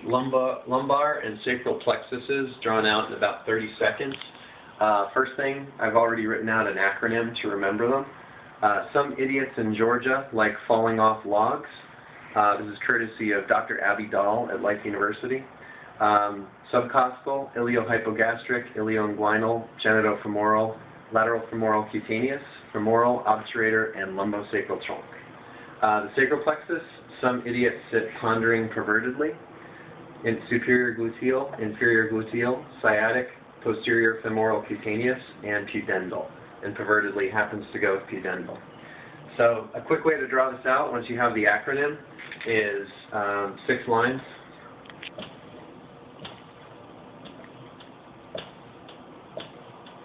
lumbar and sacral plexuses drawn out in about 30 seconds. First thing, I've already written out an acronym to remember them. Some idiots in Georgia like falling off logs. This is courtesy of Dr. Abby Dahl at Life University. Subcostal, Iliohypogastric, Ilioinguinal, Genitofemoral, Lateral femoral cutaneous, Femoral, Obturator, and Lumbosacral trunk. The sacral plexus, some idiots sit pondering pervertedly. In superior gluteal, inferior gluteal, sciatic, posterior femoral cutaneous, and pudendal. And pervertedly happens to go with pudendal. So a quick way to draw this out once you have the acronym is 6 lines.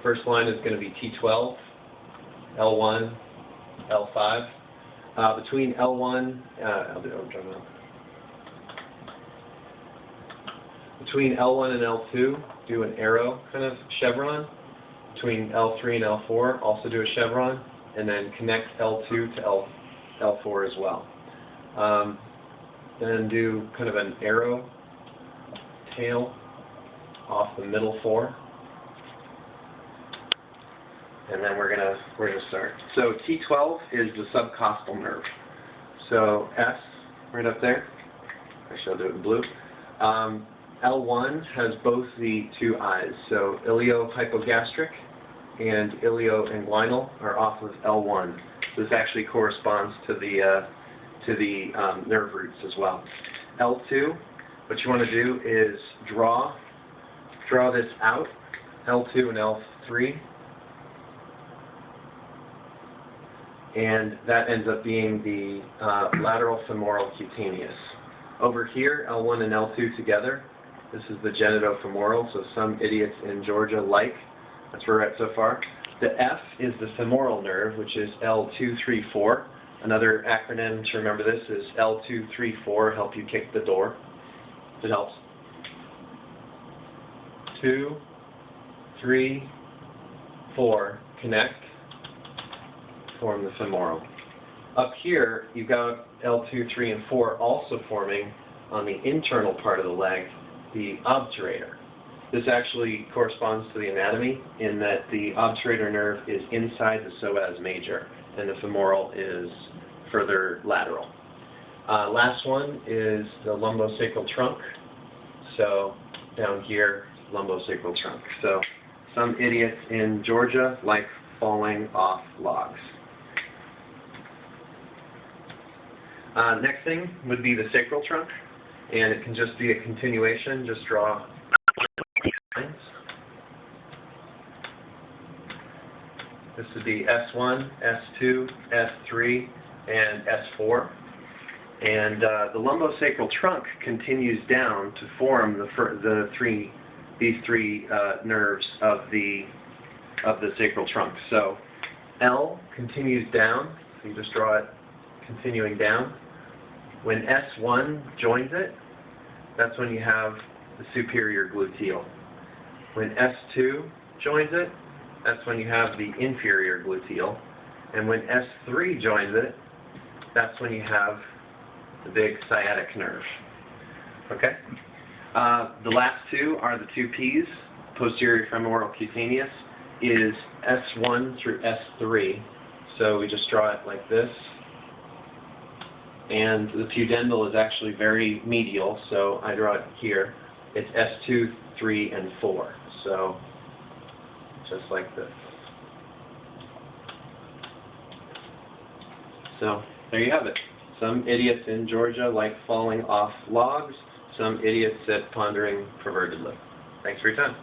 First line is going to be T12, L1, L5. Between L1, between L1 and L2, do an arrow kind of chevron. Between L3 and L4, also do a chevron, and then connect L2 to L4 as well. Then do kind of an arrow tail off the middle 4. And then we're gonna start. So T12 is the subcostal nerve. So S right up there. Actually, I'll do it in blue. L1 has both the 2 eyes. So Iliohypogastric and Ilioinguinal are off of L1. This actually corresponds to the nerve roots as well. L2, what you want to do is draw this out. L2 and L3. And that ends up being the lateral femoral cutaneous. Over here, L1 and L2 together, this is the genitofemoral, so some idiots in Georgia like. That's where we're at so far. The F is the femoral nerve, which is L234. Another acronym to remember this is L234, help you kick the door. It helps. 2, 3, 4, connect. Form the femoral. Up here, you've got L2, 3, and 4 also forming on the internal part of the leg, the obturator. This actually corresponds to the anatomy in that the obturator nerve is inside the psoas major, and the femoral is further lateral. Last one is the lumbosacral trunk. So down here, lumbosacral trunk. So some idiots in Georgia like falling off logs. Next thing would be the sacral trunk, and it can just be a continuation. Just draw lines. This would be S1, S2, S3, and S4. And the lumbosacral trunk continues down to form these three nerves of the sacral trunk. So L continues down. So you just draw it continuing down. When S1 joins it, that's when you have the superior gluteal. When S2 joins it, that's when you have the inferior gluteal. And when S3 joins it, that's when you have the big sciatic nerve. Okay? The last two are the 2 P's. Posterior femoral cutaneous is S1 through S3. So we just draw it like this. And the pudendal is actually very medial, so I draw it here. It's S2, 3, and 4. So just like this. So there you have it. Some idiots in Georgia like falling off logs. Some idiots sit pondering pervertedly. Thanks for your time.